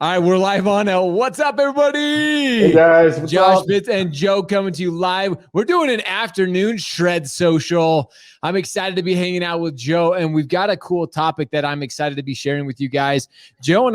All right, we're live on What's up, Hey everybody? guys, what's Josh up? Pitts and Joe coming to you live. We're doing an afternoon Shred Social. I'm excited to be hanging out with Joe, and we've got a cool topic that I'm excited to be sharing with you guys. Joe,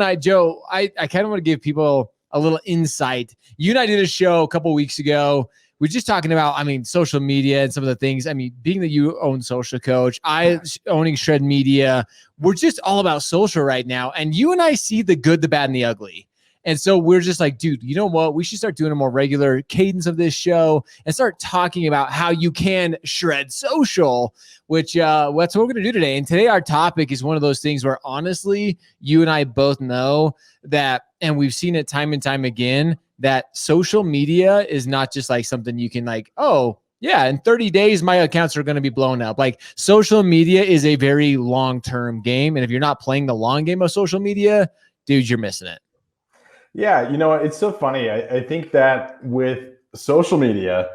I kind of want to give people a little insight. You and I did a show a couple weeks ago. We're just talking about, social media and some of the things. Being that you own Social Coach, I owning Shred Media, we're just all about social right now. And you and I see the good, the bad, and the ugly. And so we're just like, dude, you know what? We should start doing a more regular cadence of this show and start talking about how you can shred social, which that's what we're going to do today. And today our topic is one of those things where honestly, you and I both know that, and we've seen it time and time again, that social media is not just like something you can like, oh, yeah, in 30 days, my accounts are going to be blown up. Like social media is a very long-term game. And if you're not playing the long game of social media, dude, you're missing it. Yeah, it's so funny. I think that with social media,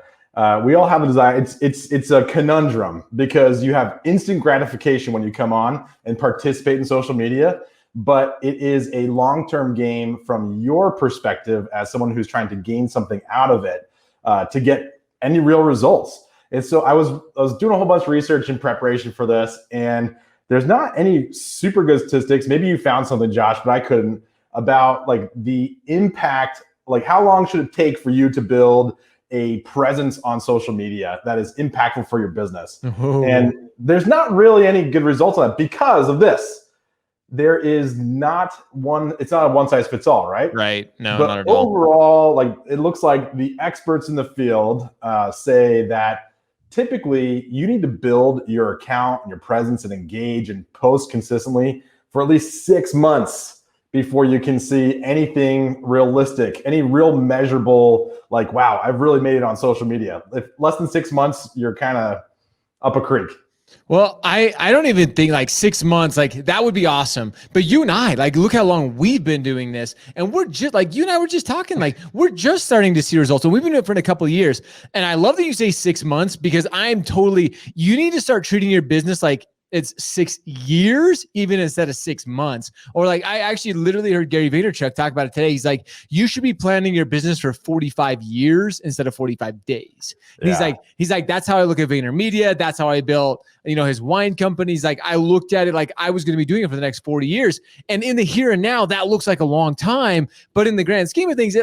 we all have a desire. It's a conundrum because you have instant gratification when you come on and participate in social media, but it is a long-term game from your perspective as someone who's trying to gain something out of it to get any real results. And so I was doing a whole bunch of research in preparation for this, and there's not any super good statistics. Maybe you found something, Josh, but I couldn't, about like the impact, like how long should it take for you to build a presence on social media that is impactful for your business. Ooh. And there's not really any good results on that because of this. There is not one, it's not a one size fits all, right? Right. No, but not at all. overall, like it looks like the experts in the field say that typically you need to build your account and your presence and engage and post consistently for at least 6 months before you can see anything realistic, any real measurable, like, wow, I've really made it on social media. If less than 6 months, you're kind of up a creek. Well, I don't even think like 6 months, like that would be awesome. But you and I, like, look how long we've been doing this. And we're just like, you and I were just talking, like, we're just starting to see results. And we've been doing it for a couple of years. And I love that you say 6 months because you need to start treating your business like it's 6 years, even instead of 6 months. Or like, I actually literally heard Gary Vaynerchuk talk about it today. He's like, you should be planning your business for 45 years instead of 45 days. And he's like, that's how I look at VaynerMedia. That's how I built, his wine company. He's like, I looked at it like I was going to be doing it for the next 40 years. And in the here and now, that looks like a long time. But in the grand scheme of things,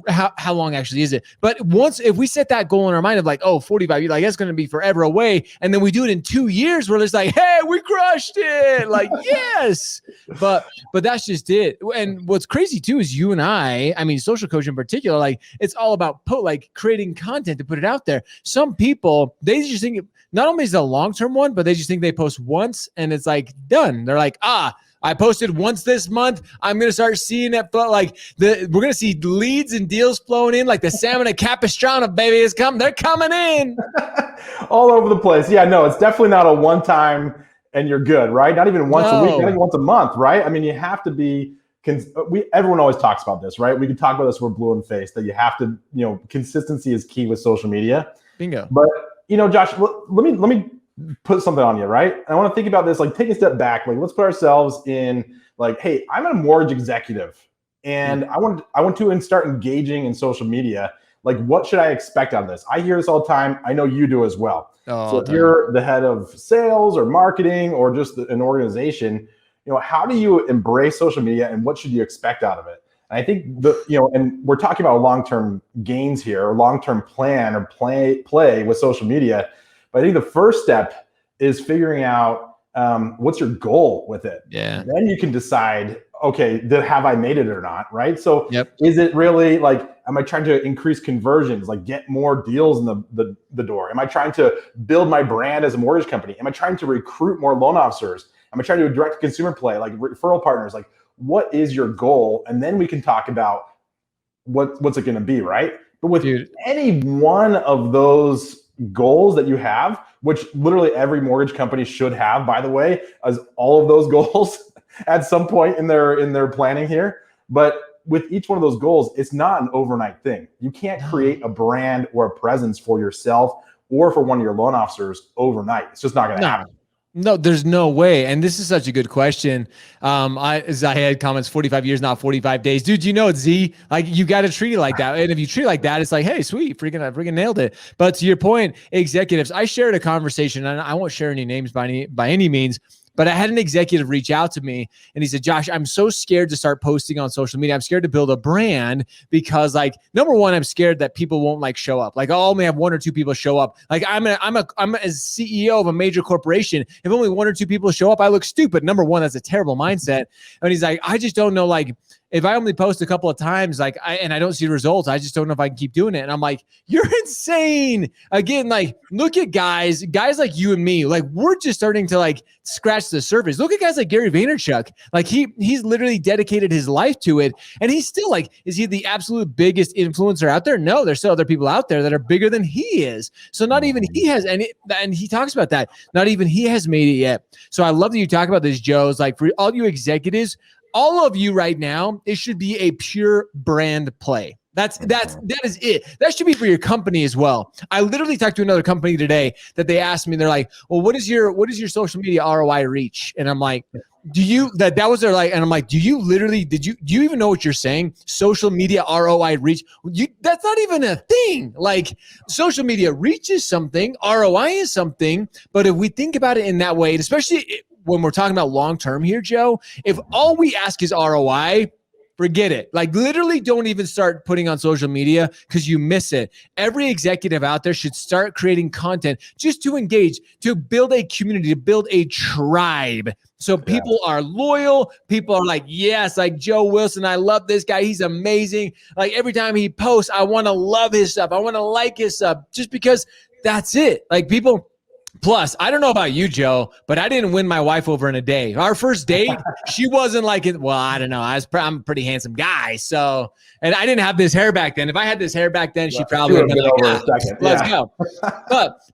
how long actually is it? But if we set that goal in our mind of like, oh, 45 years, like that's going to be forever away. And then we do it in 2 years where it's like, hey, we crushed it. Like, yes. But that's just it. And what's crazy too is you and I Social Coach in particular, like it's all about creating content to put it out there. Some people, they just think not only is it a long-term one, but they just think they post once and it's like done. They're like, I posted once this month. I'm going to start seeing it. We're going to see leads and deals flowing in like the salmon at Capistrano, baby, is coming. They're coming in. All over the place. Yeah, no, it's definitely not a one-time and you're good, right? Not even once a week, not even once a month, right? You have to be, everyone always talks about this, right? We can talk about this, we're blue in the face, that you have to, consistency is key with social media. Bingo. But, Josh, let me put something on you, right? I want to think about this, like take a step back. Like let's put ourselves in like, hey, I'm a mortgage executive and I want to start engaging in social media. Like what should I expect out of this? I hear this all the time. I know you do as well. So if you're the head of sales or marketing or just an organization, how do you embrace social media and what should you expect out of it? And I think and we're talking about long-term gains here, or long-term plan or play with social media. But I think the first step is figuring out what's your goal with it. Yeah. Then you can decide, okay, have I made it or not, right? So yep. Is it really like, am I trying to increase conversions, like get more deals in the door? Am I trying to build my brand as a mortgage company? Am I trying to recruit more loan officers? Am I trying to do a direct consumer play, like referral partners? Like what is your goal? And then we can talk about what's it going to be, right? But with any one of those goals that you have, which literally every mortgage company should have, by the way, as all of those goals at some point in their planning here. But with each one of those goals, it's not an overnight thing. You can't create a brand or a presence for yourself or for one of your loan officers overnight. It's just not going to happen. No, there's no way. And this is such a good question. As I had comments, 45 years, not 45 days. Dude, you know it's Z. Like, you got to treat it like that. And if you treat it like that, it's like, hey, sweet, freaking nailed it. But to your point, executives, I shared a conversation, and I won't share any names by any means. But I had an executive reach out to me and he said, Josh, I'm so scared to start posting on social media. I'm scared to build a brand because, like, number one, I'm scared that people won't like show up. Like, I'll only have one or two people show up. Like, I'm a CEO of a major corporation. If only one or two people show up, I look stupid. Number one, that's a terrible mindset. And he's like, I just don't know, like, if I only post a couple of times, like, and I don't see results, I just don't know if I can keep doing it. And I'm like, you're insane. Again, like, look at guys like you and me, like, we're just starting to like scratch the surface. Look at guys like Gary Vaynerchuk. Like, he's literally dedicated his life to it. And he's still like, is he the absolute biggest influencer out there? No, there's still other people out there that are bigger than he is. So not even he has, and he talks about that. Not even he has made it yet. So I love that you talk about this, Joe. It's like, for all you executives, all of you right now, it should be a pure brand play. That is it. That should be for your company as well. I literally talked to another company today that they asked me, they're like, well, what is your social media ROI reach? And I'm like, that was their like, and I'm like, do you even know what you're saying? Social media ROI reach. That's not even a thing. Like, social media reach is something, ROI is something. But if we think about it in that way, and especially when we're talking about long-term here, Joe, if all we ask is ROI, forget it. Like, literally don't even start putting on social media because you miss it. Every executive out there should start creating content just to engage, to build a community, to build a tribe. So people are loyal. People are like, yes, like Joe Wilson, I love this guy. He's amazing. Like, every time he posts, I want to love his stuff. I want to like his stuff just because that's it. Like, people... Plus, I don't know about you, Joe, but I didn't win my wife over in a day. Our first date, she wasn't like it. Well, I don't know. I'm a pretty handsome guy. So, and I didn't have this hair back then. If I had this hair back then, she probably would have been like, over a second. Let's go.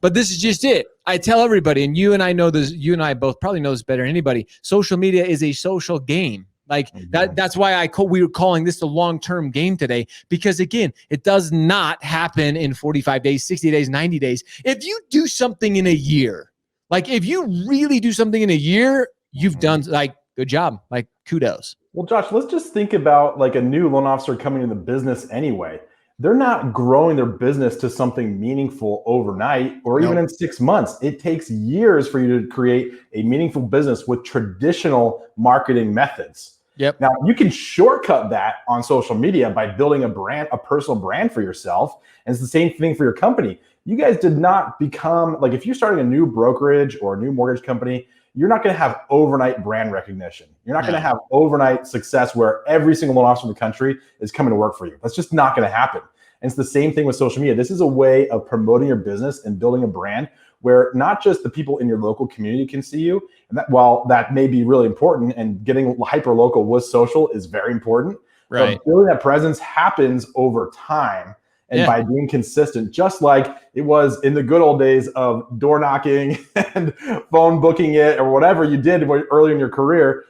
But this is just it. I tell everybody, and you and I know this, you and I both probably know this better than anybody. Social media is a social game. Like, that's why we were calling this the long-term game today, because again, it does not happen in 45 days, 60 days, 90 days. If you do something in a year, like if you really do something in a year, you've done, like, good job, like, kudos. Well, Josh, let's just think about like a new loan officer coming into the business anyway. They're not growing their business to something meaningful overnight or even in 6 months. It takes years for you to create a meaningful business with traditional marketing methods. Yep. Now, you can shortcut that on social media by building a brand, a personal brand for yourself. And it's the same thing for your company. You guys did not become, like, if you're starting a new brokerage or a new mortgage company, you're not going to have overnight brand recognition. You're not going to have overnight success where every single loan officer in the country is coming to work for you. That's just not going to happen. And it's the same thing with social media. This is a way of promoting your business and building a brand where not just the people in your local community can see you, and that, while that may be really important, and getting hyper local with social is very important, right? But building that presence happens over time and by being consistent, just like it was in the good old days of door knocking and phone booking it or whatever you did early in your career.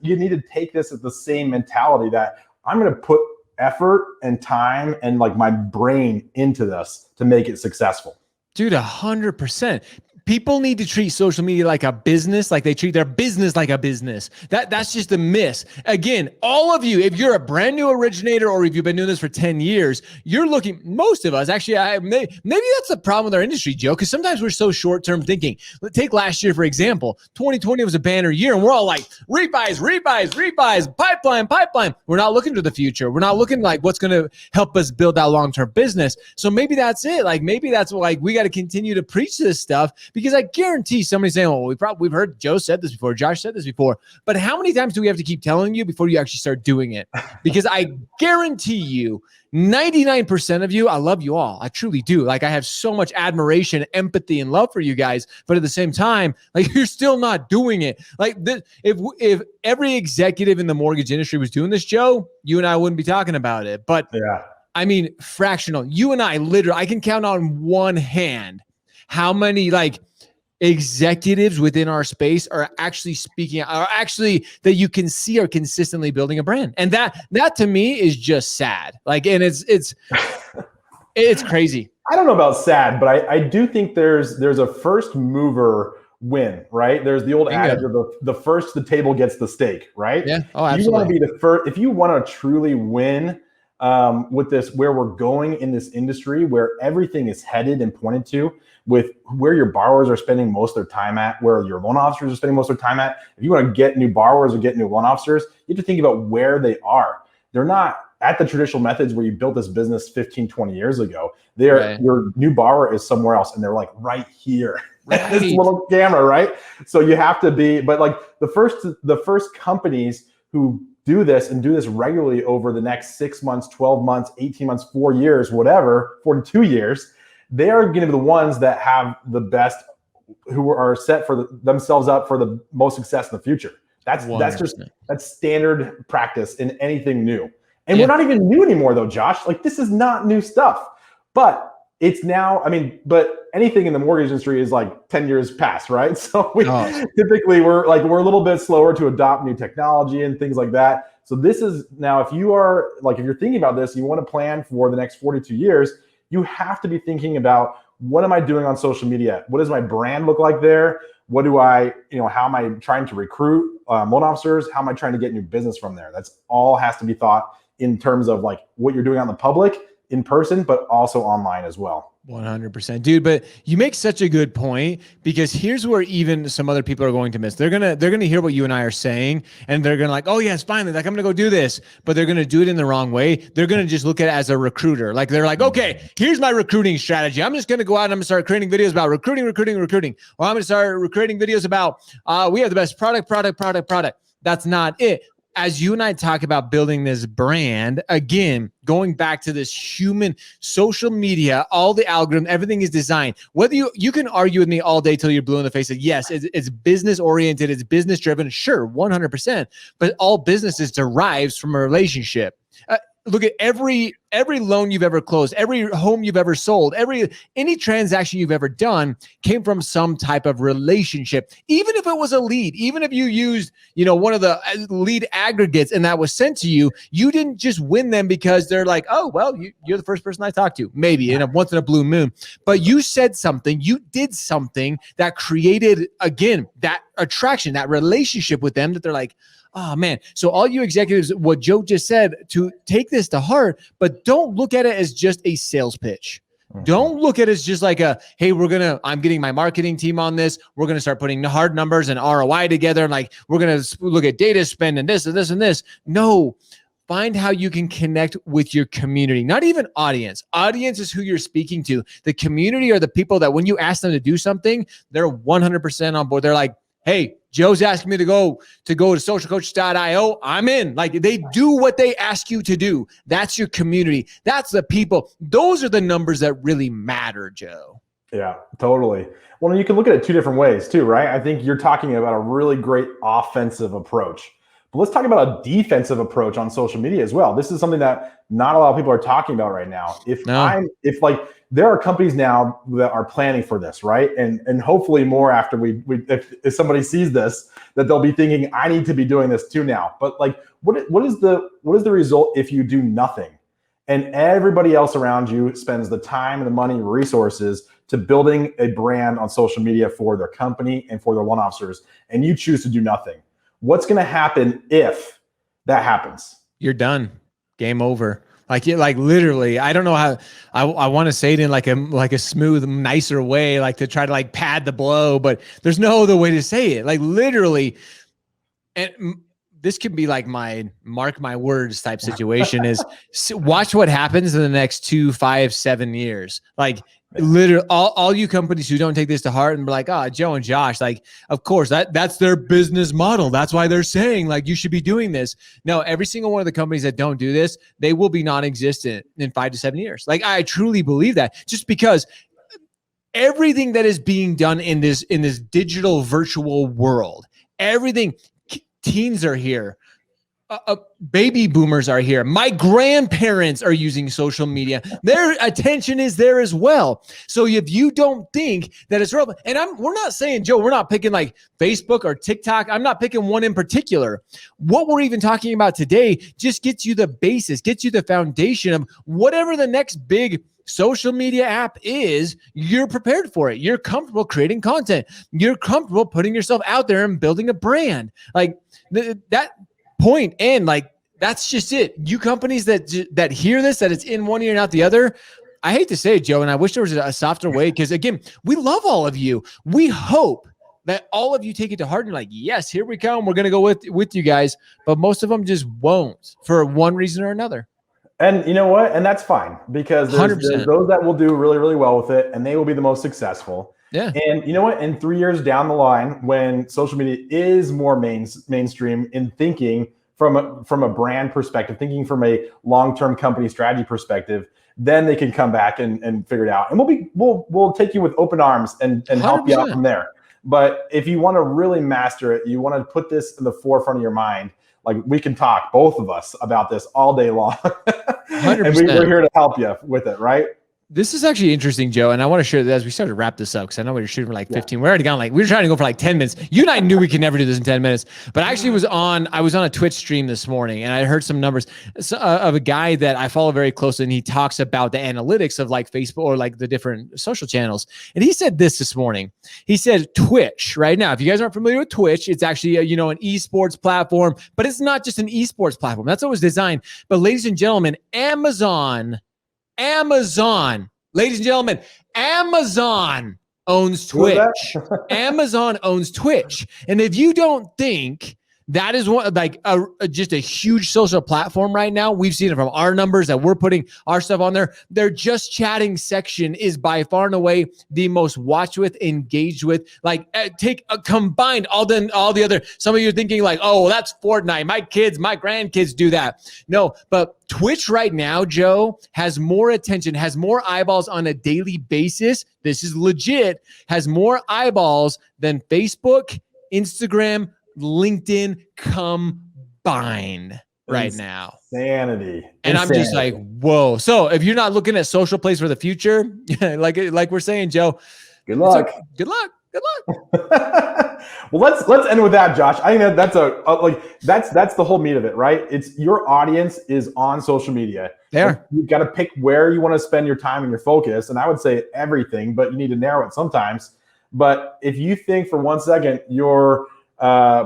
You need to take this as the same mentality that I'm going to put effort and time and like my brain into this to make it successful. Dude, 100%. People need to treat social media like a business, like they treat their business like a business. That's just a miss. Again, all of you, if you're a brand new originator or if you've been doing this for 10 years, you're looking, most of us, actually, maybe that's the problem with our industry, Joe, because sometimes we're so short-term thinking. Take last year, for example. 2020 was a banner year, and we're all like, refis, pipeline. We're not looking to the future. We're not looking like what's going to help us build that long-term business. So maybe that's it. Like, maybe that's like we got to continue to preach this stuff. Because I guarantee somebody's saying, well, we've heard Joe said this before, Josh said this before, but how many times do we have to keep telling you before you actually start doing it? Because I guarantee you, 99% of you, I love you all. I truly do. Like, I have so much admiration, empathy, and love for you guys. But at the same time, like, you're still not doing it. Like, if every executive in the mortgage industry was doing this, Joe, you and I wouldn't be talking about it. But I mean, fractional. You and I literally, I can count on one hand how many like executives within our space are actually speaking, are actually that you can see are consistently building a brand. And that to me is just sad. Like, and it's crazy. I don't know about sad, but I do think there's a first mover win, right? There's the old Bingo. adage of the first to the table gets the steak, right? Yeah. Oh, You want to absolutely. be the first. If you want to truly win with this, where we're going in this industry, where everything is headed and pointed to, with where your borrowers are spending most of their time at, where your loan officers are spending most of their time at. If you want to get new borrowers or get new loan officers, you have to think about where they are. They're not at the traditional methods where you built this business 15, 20 years ago. Right. Your new borrower is somewhere else, and they're like right here. Right. This little camera, right? So you have to be, but like the first companies who do this and do this regularly over the next 6 months, 12 months, 18 months, 4 years, whatever, 42 years, they are going to be the ones that have the best, who are set for themselves up for the most success in the future. That's 100%. that's standard practice in anything new. And we're not even new anymore though, Josh. Like this is not new stuff. But it's now, I mean, but anything in the mortgage industry is like 10 years past, right? So typically we're a little bit slower to adopt new technology and things like that. So this is now, if you're thinking about this, you want to plan for the next 42 years, you have to be thinking about, what am I doing on social media? What does my brand look like there? What do I, how am I trying to recruit loan officers? How am I trying to get new business from there? That's all has to be thought in terms of like what you're doing on the public, in person, but also online as well. 100%, dude. But you make such a good point, because here's where even some other people are going to miss. They're going to hear what you and I are saying, and they're going to like, oh yes, finally, like I'm going to go do this, but they're going to do it in the wrong way. They're going to just look at it as a recruiter. Like they're like, okay, here's my recruiting strategy. I'm just going to go out and I'm going to start creating videos about recruiting. Or I'm going to start creating videos about, we have the best product. That's not it. As you and I talk about building this brand, again, going back to this human social media, all the algorithm, everything is designed. Whether you can argue with me all day till you're blue in the face that yes, it's business oriented, it's business driven. Sure, 100%. But all businesses derives from a relationship. Look at every loan you've ever closed, every home you've ever sold, any transaction you've ever done came from some type of relationship. Even if it was a lead, even if you used, one of the lead aggregates and that was sent to you, you didn't just win them because they're like, oh, well, you're the first person I talked to, maybe once in a blue moon. But you said something, you did something that created, again, that attraction, that relationship with them, that they're like, oh man. So all you executives, what Joe just said, to take this to heart, but don't look at it as just a sales pitch. Don't look at it as just like hey, I'm getting my marketing team on this. We're going to start putting hard numbers and ROI together. And like, we're going to look at data spend and this and this and this. No, find how you can connect with your community, not even audience. Audience is who you're speaking to. The community are the people that when you ask them to do something, they're 100% on board. They're like, hey, Joe's asking me to go to socialcoach.io. I'm in. Like they do what they ask you to do. That's your community. That's the people. Those are the numbers that really matter, Joe. Yeah, totally. Well, you can look at it two different ways too, right? I think you're talking about a really great offensive approach. But let's talk about a defensive approach on social media as well. This is something that not a lot of people are talking about right now. If there are companies now that are planning for this, right? And hopefully more after if somebody sees this, that they'll be thinking, I need to be doing this too now. But like, what is the result if you do nothing? And everybody else around you spends the time and the money and resources to building a brand on social media for their company and for their loan officers, and you choose to do nothing. What's going to happen if that happens? You're done. Game over. Like literally, I don't know how I want to say it in like a smooth, nicer way, like to try to like pad the blow, but there's no other way to say it. Like literally, and this could be like my mark my words type situation is watch what happens in the next 2, 5, 7 years. Like literally all you companies who don't take this to heart and be like, Joe and Josh, like, of course that's their business model. That's why they're saying like, you should be doing this. No, every single one of the companies that don't do this, they will be non-existent in 5 to 7 years. Like I truly believe that, just because everything that is being done in this digital virtual world, everything, teens are here. baby boomers are here. My grandparents are using social media. Their attention is there as well. So if you don't think that it's relevant, and we're not saying, Joe, we're not picking like Facebook or TikTok. I'm not picking one in particular. What we're even talking about today just gets you the basis, gets you the foundation of whatever the next big social media app is. You're prepared for it. You're comfortable creating content. You're comfortable putting yourself out there and building a brand. Like that point, and like that's just it. You companies that hear this, that it's in one ear and out the other, I hate to say it, Joe, and I wish there was a softer way, because again, we love all of you. We hope that all of you take it to heart and like, yes, here we come, we're going to go with you guys, but most of them just won't for one reason or another. And you know what? And that's fine, because there's those that will do really, really well with it, and they will be the most successful. Yeah. And you know what? In 3 years down the line, when social media is more mainstream in thinking from a brand perspective, thinking from a long-term company strategy perspective, then they can come back and figure it out. And we'll take you with open arms and help you out from there. But if you want to really master it, you want to put this in the forefront of your mind. Like, we can talk, both of us, about this all day long. And we're here to help you with it, right? This is actually interesting, Joe, and I want to share that as we start to wrap this up, because I know we were shooting for like 15. We're already gone, like, we were trying to go for like 10 minutes. You and I knew we could never do this in 10 minutes, but I actually I was on a Twitch stream this morning, and I heard some numbers of a guy that I follow very closely, and he talks about the analytics of like Facebook or like the different social channels. And he said this morning. He said Twitch right now, if you guys aren't familiar with Twitch, it's actually an esports platform, but it's not just an esports platform. That's what it was designed. But ladies and gentlemen, Amazon, ladies and gentlemen, Amazon owns Twitch. Amazon owns Twitch. And if you don't think that is just a huge social platform right now, we've seen it from our numbers that we're putting our stuff on there. Their Just Chatting section is by far and away the most watched with, engaged with. Like, take a combined all the other. Some of you are thinking like, oh, well, that's Fortnite. My grandkids do that. No, but Twitch right now, Joe, has more attention, has more eyeballs on a daily basis. This is legit. Has more eyeballs than Facebook, Instagram, LinkedIn combined right now. Insanity. And I'm just like, whoa. So if you're not looking at social plays for the future, like we're saying, Joe, good luck. Good luck. Well, let's end with that, Josh. I think that's the whole meat of it, right? It's your audience is on social media. There, you've got to pick where you want to spend your time and your focus. And I would say everything, but you need to narrow it sometimes. But if you think for 1 second your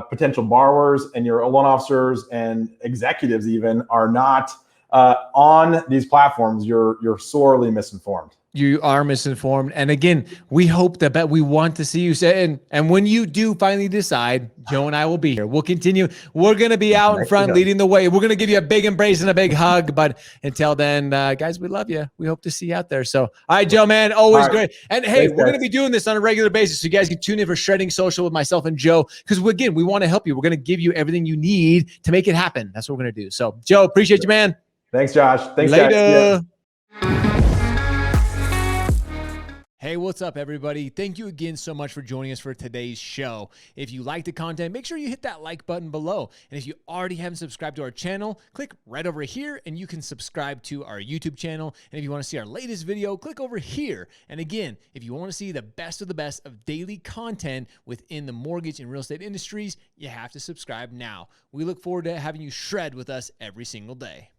potential borrowers and your loan officers and executives even are not on these platforms, you're sorely misinformed. You are misinformed. And again, we hope that we want to see you say, and when you do finally decide, Joe and I will be here. We'll continue. We're going to be out in front leading the way. We're going to give you a big embrace and a big hug. But until then, guys, we love you. We hope to see you out there. So, all right, Joe, man, always great. And hey, we're going to be doing this on a regular basis. So you guys can tune in for Shredding Social with myself and Joe. Because again, we want to help you. We're going to give you everything you need to make it happen. That's what we're going to do. So, Joe, appreciate you, man. Thanks, Josh. Thanks, later. Hey, what's up, everybody? Thank you again so much for joining us for today's show. If you like the content, make sure you hit that like button below. And if you already haven't subscribed to our channel, click right over here and you can subscribe to our YouTube channel. And if you want to see our latest video, click over here. And again, if you want to see the best of daily content within the mortgage and real estate industries, you have to subscribe now. We look forward to having you shred with us every single day.